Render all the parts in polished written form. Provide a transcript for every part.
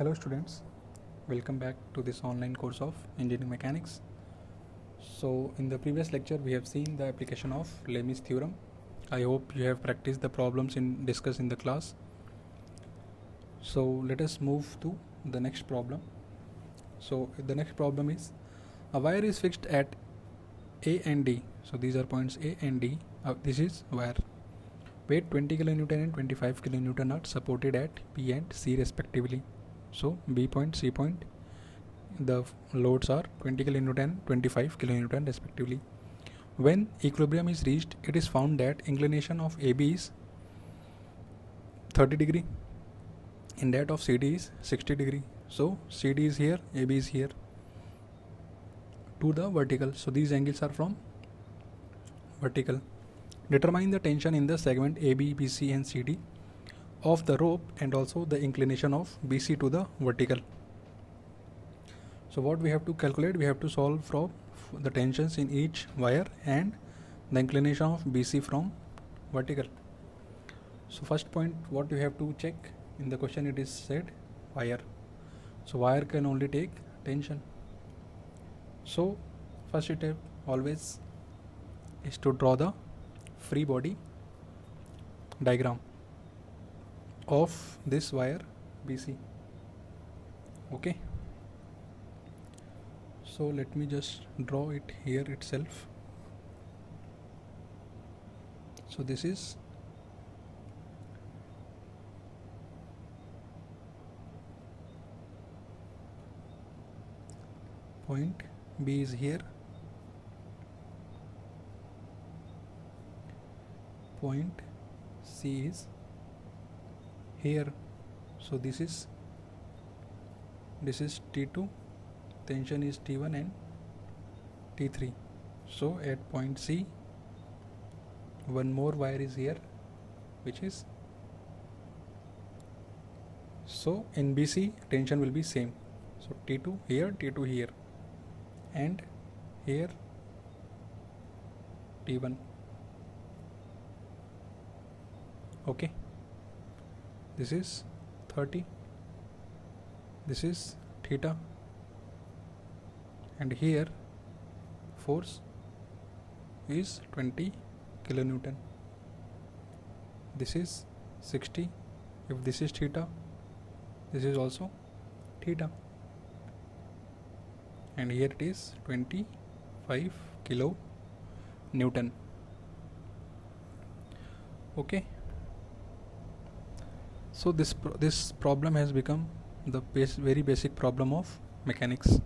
Hello students, welcome back to this online course of engineering mechanics. So in the previous lecture we have seen the application of Lemmy's theorem. I hope you have practiced the problems discussed in the class. So let us move to the next problem. So the next problem is a wire is fixed at A and D. So these are points A and D. This is wire. Weight 20 kN and 25 kN are supported at P and C respectively. So B point, C point, the loads are 20 kN and 25 kN respectively. When equilibrium is reached, it is found that inclination of AB is 30 degree and that of CD is 60 degree. So CD is here, AB is here to the vertical. So these angles are from vertical. Determine the tension in the segment AB, BC and CD of the rope and also the inclination of BC to the vertical. So what we have to calculate, we have to solve for the tensions in each wire and the inclination of BC from vertical. So first point, what you have to check in the question, it is said wire. So wire can only take tension. So first step always is to draw the free body diagram of this wire BC. Okay, so let me just draw it here itself. So this is point, B is here, point C is here. So this is T2, tension is T1 and T3. So at point C, one more wire is here, which is, so in BC tension will be same. So T2 here, T2 here, and here T1. Okay, this is 30, this is theta, and here force is 20 kilonewton. This is 60. If this is theta, this is also theta, and here it is 25 kilo Newton. Okay, so this problem has become the very basic problem of mechanics.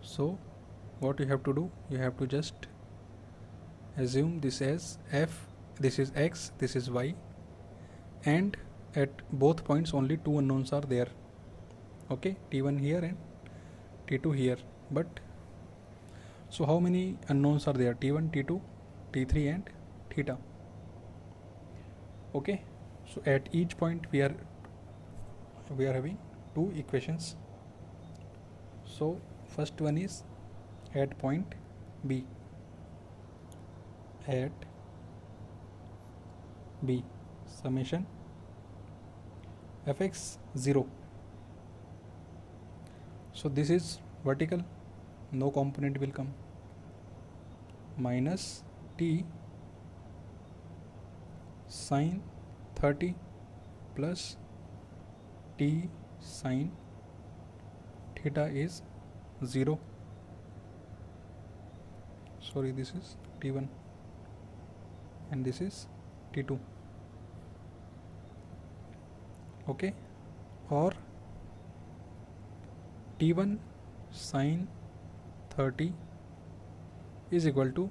So what you have to do, you have to just assume this as F, this is X, this is Y, and at both points only two unknowns are there. Okay, T1 here and T2 here. But so how many unknowns are there? T1, T2, T3 and theta. Okay, so at each point we are having two equations. So first one is at point B, at B, summation fx 0. So this is vertical, no component will come, minus T sine 30 plus T sine theta is 0. Sorry, this is T1 and this is T2. Okay, or T1 sine 30 is equal to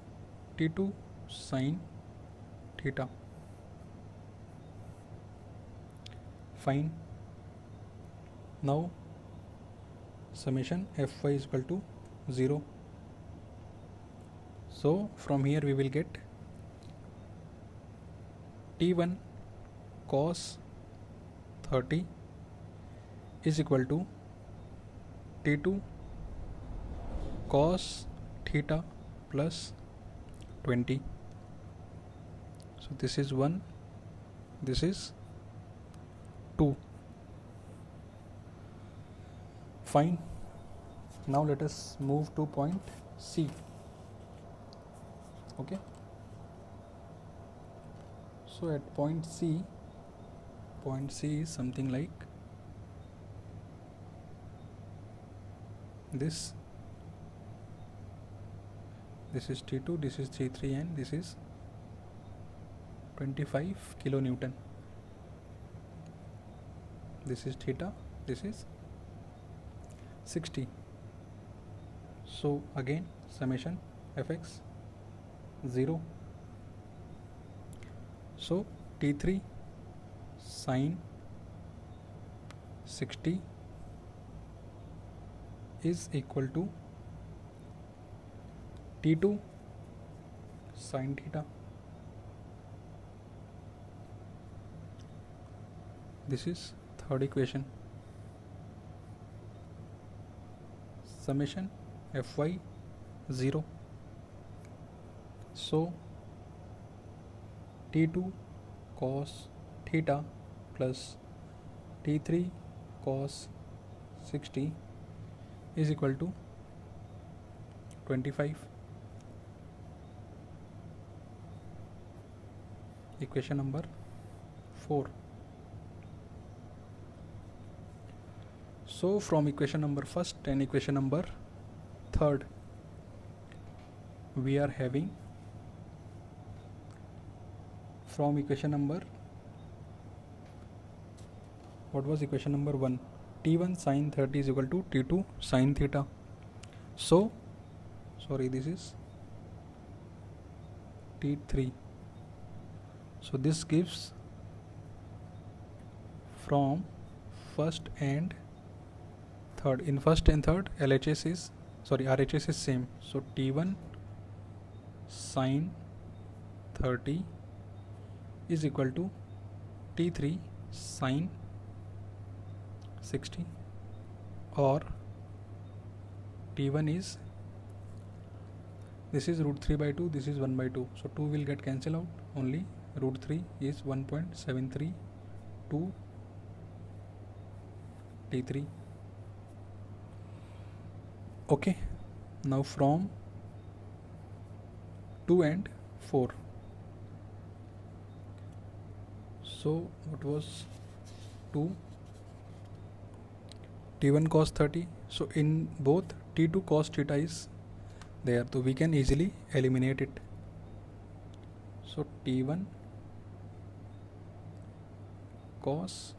T2 sine theta. Fine. Now summation Fy is equal to 0. So from here we will get T1 cos 30 is equal to T2 cos theta plus 20. So this is 1, this is 2. Fine. Now let us move to point C. Okay. So at point C is something like this. This is T2, this is T3, and this is 25 kilonewton. This is theta, this is 60. So again summation fx 0. So T3 sine 60 is equal to T2 sine theta. This is third equation. Summation fy 0. So T2 cos theta plus T3 cos 60 is equal to 25. Equation number 4. So from equation number first and equation number third, we are having, from equation number, what was equation number 1? T1 sine 30 is equal to T2 sine theta. So sorry, this is T3. So this gives from first and third. In first and third, RHS is same. So T1 sine 30 is equal to T3 sine 60, or T1 is, this is root 3 by 2, this is 1 by 2, so 2 will get cancelled out, only root 3 is 1.732 T3. Okay, now from 2 and 4. So what was 2? T1 cos 30. So in both T2 cos theta is there, so we can easily eliminate it. So T1 cos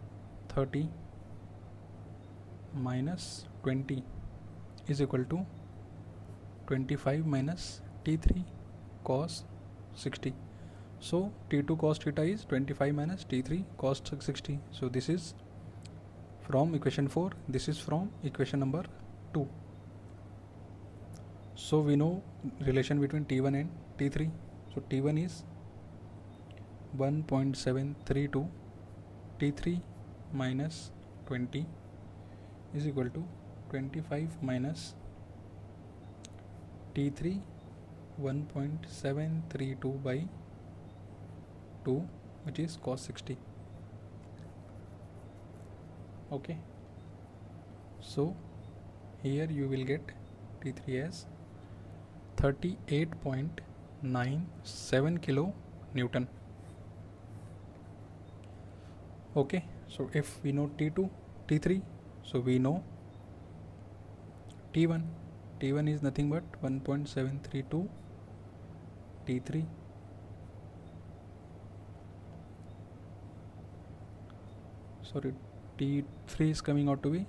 30 minus 20 is equal to 25 minus T3 cos 60. So T2 cos theta is 25 minus T3 cos 60. So this is from equation 4, this is from equation number 2. So we know relation between T1 and T3. So T1 is 1.732 T3 minus 20 is equal to 25 minus T3 1.732 by 2, which is cos 60. Okay, so here you will get T3 as 38.97 kilo Newton. Okay, so if we know T2, T3, so we know T1. T1 is nothing but 1.732 T3. Sorry, T3 is coming out to be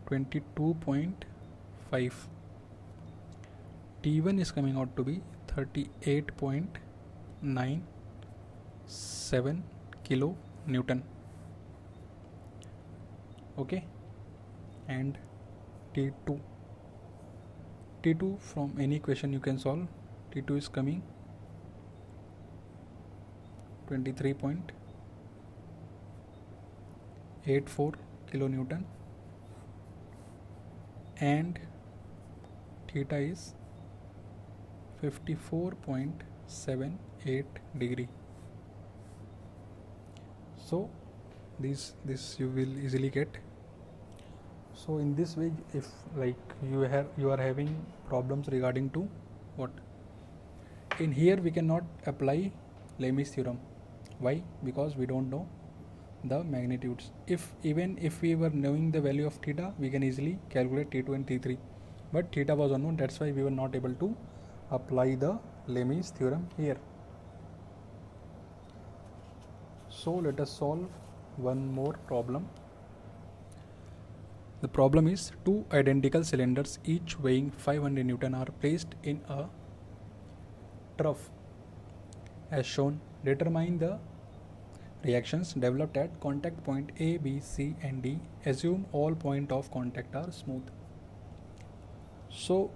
22.5. T1 is coming out to be 38.97 kilo Newton. Okay, and T2 from any equation you can solve. T2 is coming 23.84 kilonewton, and theta is 54.78 degree. So this you will easily get So in this way, if like you are having problems regarding to what, in here we cannot apply Lami's theorem. Why? Because we don't know the magnitudes. If even if we were knowing the value of theta, we can easily calculate T2 and T3, but theta was unknown, that's why we were not able to apply the Lami's theorem here. So let us solve one more problem. The problem is two identical cylinders each weighing 500 Newton are placed in a trough as shown. Determine the reactions developed at contact point A, B, C and D. Assume all points of contact are smooth. So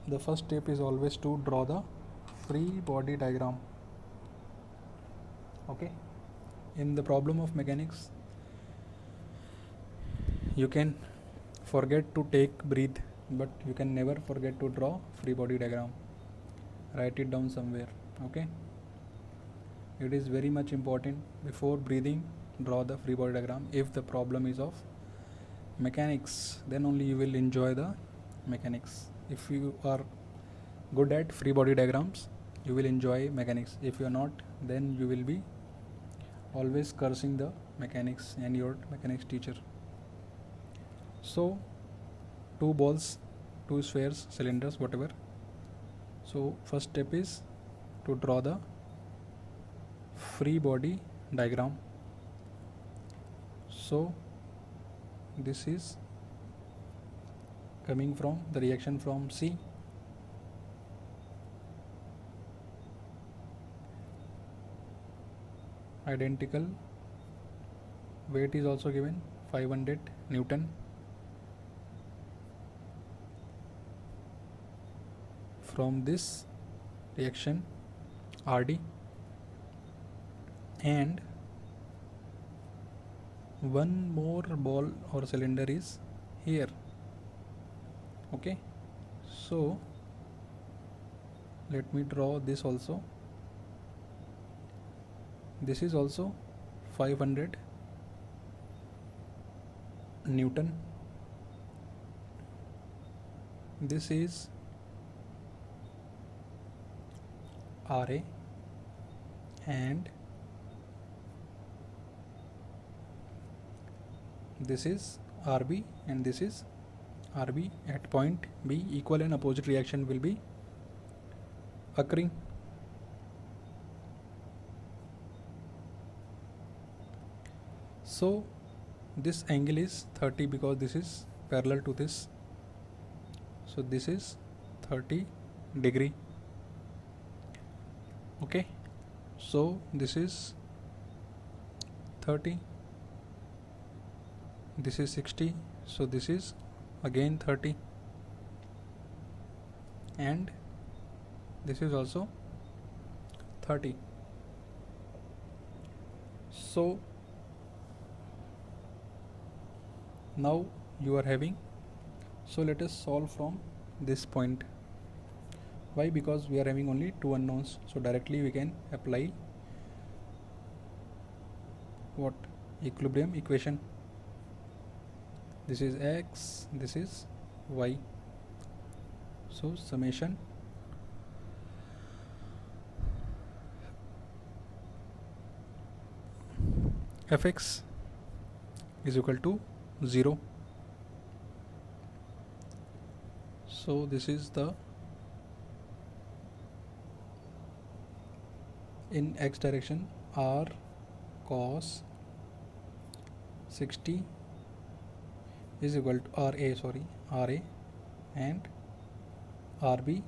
the first step is always to draw the free body diagram. Okay. In the problem of mechanics, you can forget to take breathe, but you can never forget to draw free body diagram. Write it down somewhere. Okay. It is very much important. Before breathing, draw the free body diagram. If the problem is of mechanics, then only you will enjoy the mechanics. If you are good at free body diagrams, you will enjoy mechanics. If you are not, then you will be always cursing the mechanics and your mechanics teacher. So two balls, two spheres, cylinders, whatever. So first step is to draw the free body diagram. So this is coming from the reaction from C. Identical weight is also given 500 Newton. From this reaction RD, and one more ball or cylinder is here. Okay, so let me draw this also. This is also 500 Newton. This is RA and this is RB and this is RB. At point B, equal and opposite reaction will be occurring. So this angle is 30 because this is parallel to this. So this is 30 degree. Okay, so this is 30, this is 60, so this is again 30, and this is also 30. So now you are having, so let us solve from this point. Why? Because we are having only two unknowns, so directly we can apply what? Equilibrium equation. This is x, this is y. So summation fx is equal to 0. So this is the, in x direction, r cos 60 is equal to RA and RB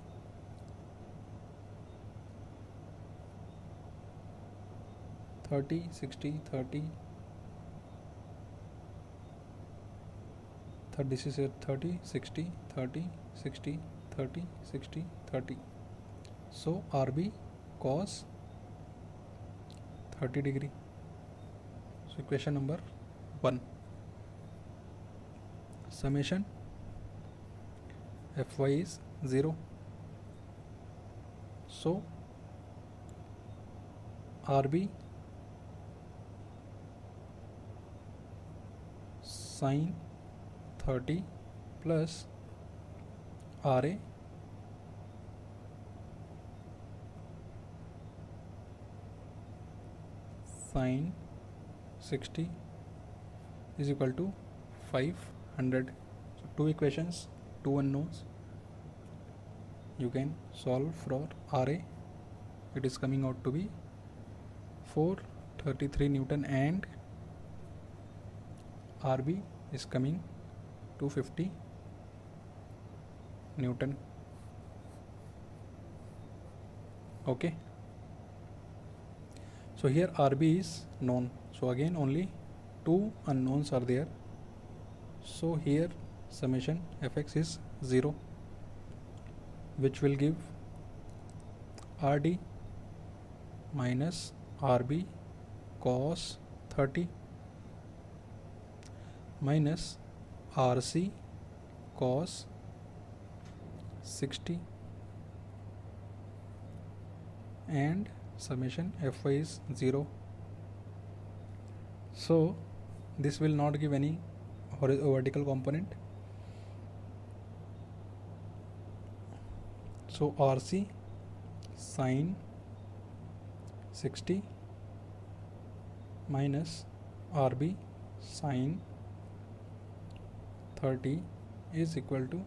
(30, 60, 30). This is 30, 60, 30, 60, 30, 60, 30. So RB cos 30 degree. So equation number 1. Summation Fy is 0. So RB sin 30 plus RA sine 60 is equal to 500. So two equations, two unknowns. You can solve for RA. It is coming out to be 433 Newton, and RB is coming 250 Newton. Okay. So here RB is known. So again only two unknowns are there. So here summation Fx is 0, which will give RD minus RB cos 30 minus RC cos 60, and summation Fy is 0. So this will not give any vertical component. So RC sine 60 minus RB sine 30 is equal to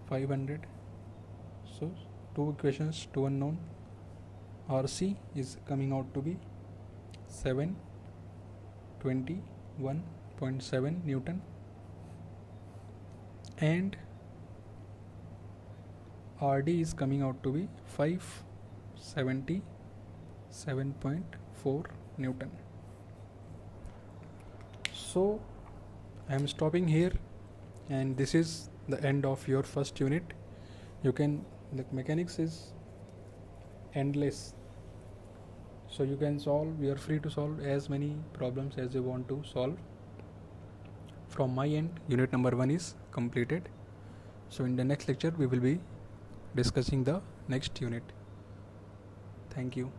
500. So two equations, two unknown. RC is coming out to be 721.7 Newton, and RD is coming out to be 577.4 Newton. So I am stopping here, and this is the end of your first unit. You can, the mechanics is endless, so you can solve, you are free to solve as many problems as you want to solve. From my end, unit number 1 is completed. So in the next lecture we will be discussing the next unit. Thank you.